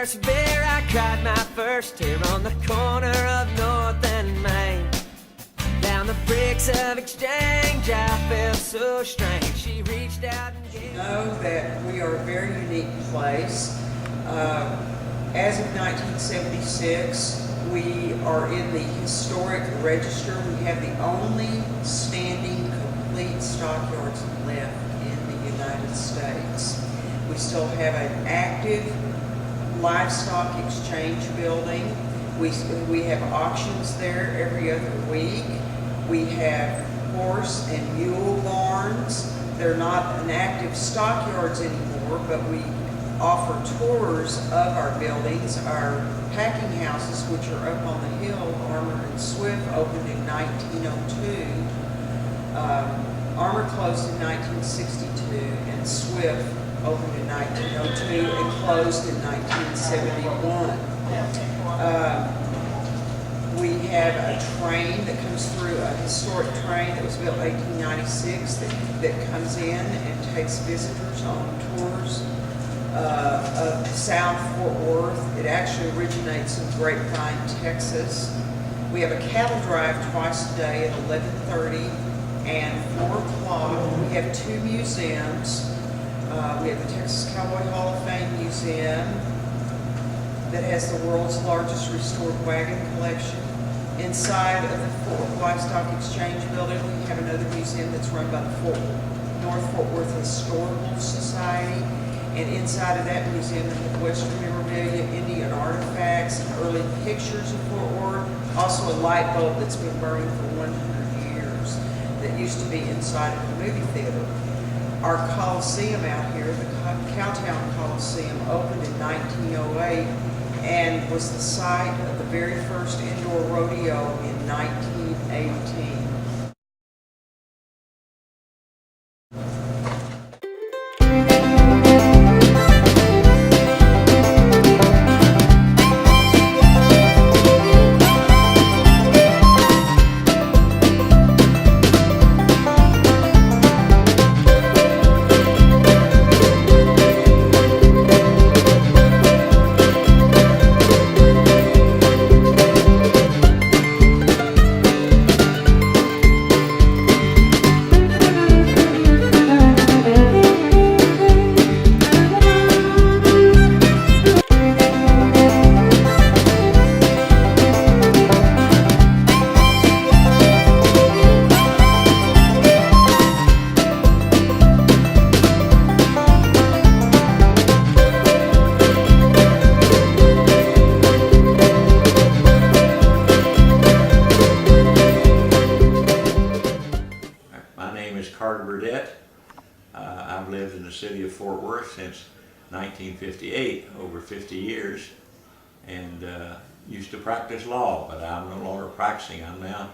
first beer, I cried my first tear on the corner of North and Main. Down the bricks of Exchange, I felt so strange. She reached out and gave me. Know that we are a very unique place. As of 1976, we are in the historic register. We have the only standing complete stockyards left in the United States. We still have an active livestock exchange building. We have auctions there every other week. We have horse and mule barns. They're not an active stockyards anymore, but we offer tours of our buildings. Our packing houses, which are up on the hill, Armour and Swift, opened in 1902. Armour closed in 1962, and Swift opened in 1902 and closed in 1971. We have a train that comes through, a historic train that was built in 1896 that comes in and takes visitors on tours of South Fort Worth. It actually originates in Grapevine, Texas. We have a cattle drive twice a day at 11:30 and 4 o'clock. We have 2 museums. We have the Texas Cowboy Hall of Fame Museum that has the world's largest restored wagon collection. Inside of the Livestock Exchange building, we have another museum that's run by the North Fort Worth Historical Society. And inside of that museum, we have Western memorabilia, Indian artifacts, and early pictures of Fort Worth. Also a light bulb that's been burning for 100 years that used to be inside of the movie theater. Our Coliseum out here, the Cowtown Coliseum, opened in 1908 and was the site of the very first indoor rodeo in 1918. I've lived in the city of Fort Worth since 1958, over 50 years, and used to practice law, but I'm no longer practicing. I'm now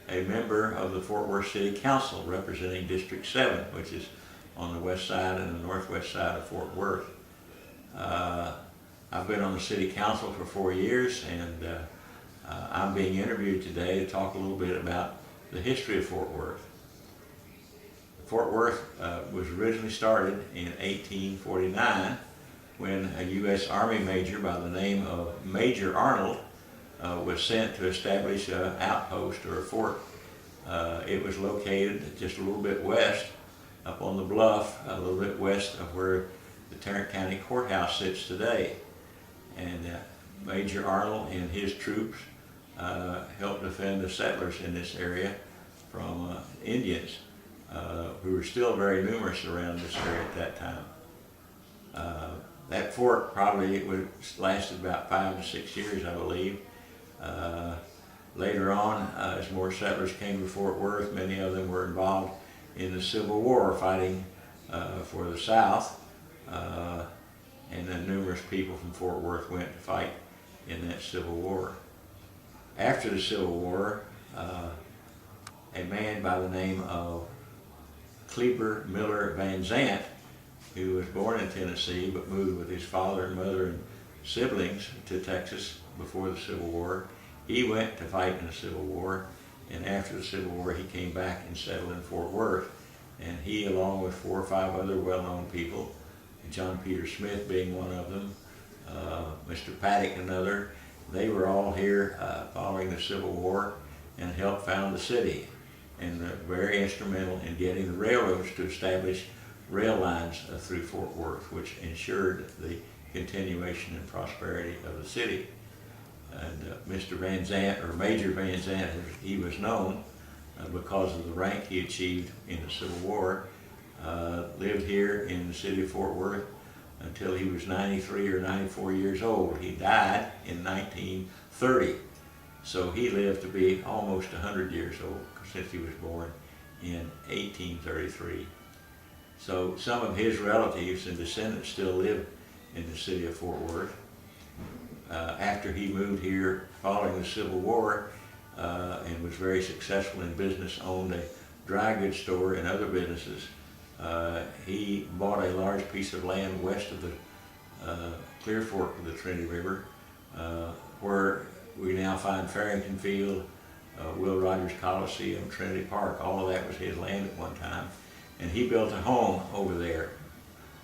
a member of the Fort Worth City Council representing District 7, which is on the west side and the northwest side of Fort Worth. I've been on the City Council for 4 years, and I'm being interviewed today to talk a little bit about the history of Fort Worth. Fort Worth was originally started in 1849 when a U.S. Army major by the name of Major Arnold was sent to establish an outpost or a fort. It was located just a little bit west, up on the bluff, a little bit west of where the Tarrant County Courthouse sits today. And Major Arnold and his troops helped defend the settlers in this area from Indians, who were still very numerous around this area at that time. That fort probably lasted about 5 to 6 years, I believe. Later on, as more settlers came to Fort Worth, many of them were involved in the Civil War, fighting for the South, and then numerous people from Fort Worth went to fight in that Civil War. After the Civil War, a man by the name of Kleber Miller Van Zant, who was born in Tennessee but moved with his father and mother and siblings to Texas before the Civil War. He went to fight in the Civil War, and after the Civil War he came back and settled in Fort Worth. And he, along with 4 or 5 other well-known people, John Peter Smith being one of them, Mr. Paddock, another. They were all here following the Civil War and helped found the city, and very instrumental in getting the railroads to establish rail lines through Fort Worth, which ensured the continuation and prosperity of the city. And Mr. Van Zant, or Major Van Zant, as he was known because of the rank he achieved in the Civil War, lived here in the city of Fort Worth until he was 93 or 94 years old. He died in 1930, so he lived to be almost 100 years old since he was born in 1833. So some of his relatives and descendants still live in the city of Fort Worth. After he moved here following the Civil War and was very successful in business, owned a dry goods store and other businesses, he bought a large piece of land west of the Clear Fork of the Trinity River, where we now find Farrington Field, Will Rogers Coliseum, Trinity Park. All of that was his land at one time. And he built a home over there,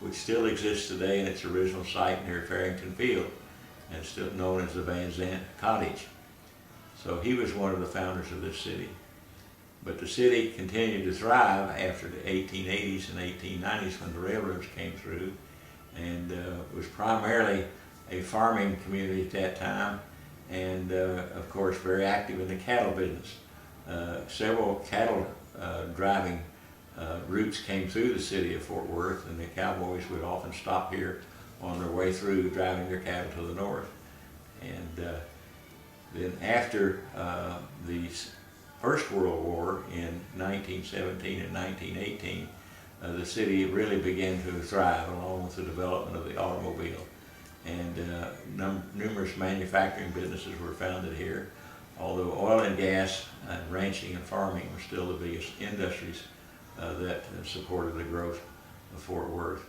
which still exists today in its original site near Farrington Field, and still known as the Van Zant Cottage. So he was one of the founders of this city. But the city continued to thrive after the 1880s and 1890s when the railroads came through, and was primarily a farming community at that time, and of course very active in the cattle business. Several cattle driving routes came through the city of Fort Worth, and the cowboys would often stop here on their way through driving their cattle to the north. And then after the First World War in 1917 and 1918, the city really began to thrive along with the development of the automobile. And numerous manufacturing businesses were founded here, although oil and gas and ranching and farming were still the biggest industries that supported the growth of Fort Worth.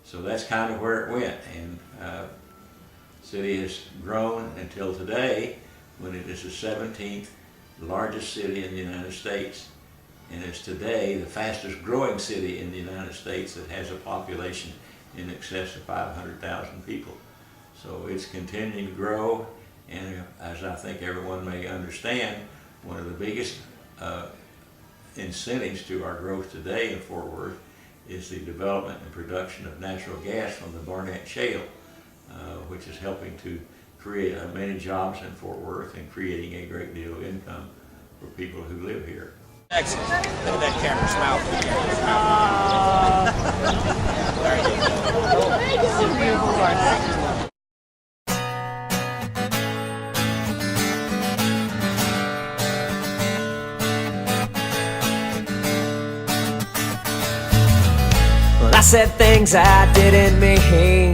So that's kind of where it went, and the city has grown until today, when it is the 17th largest city in the United States, and is today the fastest growing city in the United States that has a population in excess of 500,000 people. So it's continuing to grow, and as I think everyone may understand, one of the biggest incentives to our growth today in Fort Worth is the development and production of natural gas from the Barnett Shale, which is helping to create many jobs in Fort Worth and creating a great deal of income for people who live here. Excellent. Look at that camera. Smile. There you go. Well, I said things I didn't mean.